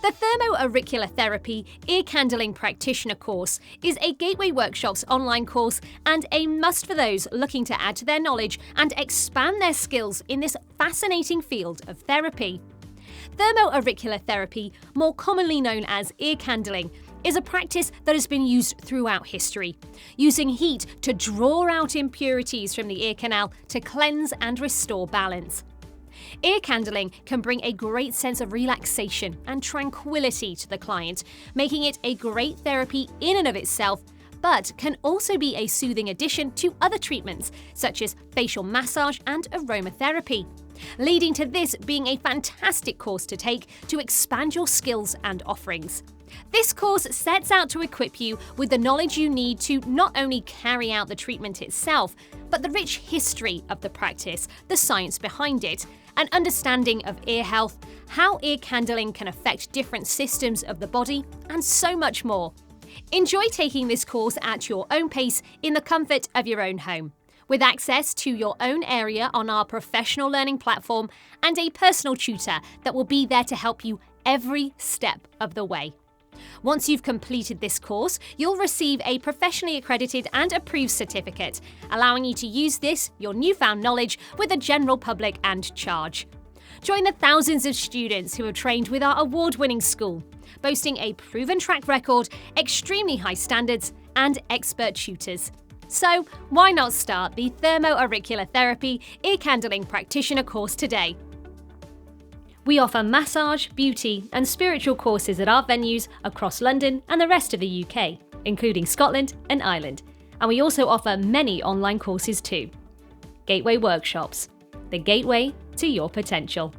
The Thermo Auricular Therapy Ear Candling Practitioner Course is a Gateway Workshops online course and a must for those looking to add to their knowledge and expand their skills in this fascinating field of therapy. Thermo Auricular Therapy, more commonly known as ear candling, is a practice that has been used throughout history, using heat to draw out impurities from the ear canal to cleanse and restore balance. Ear candling can bring a great sense of relaxation and tranquility to the client, making it a great therapy in and of itself, but can also be a soothing addition to other treatments such as facial massage and aromatherapy, leading to this being a fantastic course to take to expand your skills and offerings. This course sets out to equip you with the knowledge you need to not only carry out the treatment itself, but the rich history of the practice, the science behind it, an understanding of ear health, how ear candling can affect different systems of the body, and so much more. Enjoy taking this course at your own pace in the comfort of your own home, with access to your own area on our professional learning platform and a personal tutor that will be there to help you every step of the way. Once you've completed this course, you'll receive a professionally accredited and approved certificate, allowing you to use this, your newfound knowledge, with the general public and charge. Join the thousands of students who have trained with our award-winning school, boasting a proven track record, extremely high standards, and expert tutors. So, why not start the Thermo Auricular Therapy Ear Candling Practitioner course today? We offer massage, beauty, and spiritual courses at our venues across London and the rest of the UK, including Scotland and Ireland. And we also offer many online courses too. Gateway Workshops, the gateway to your potential.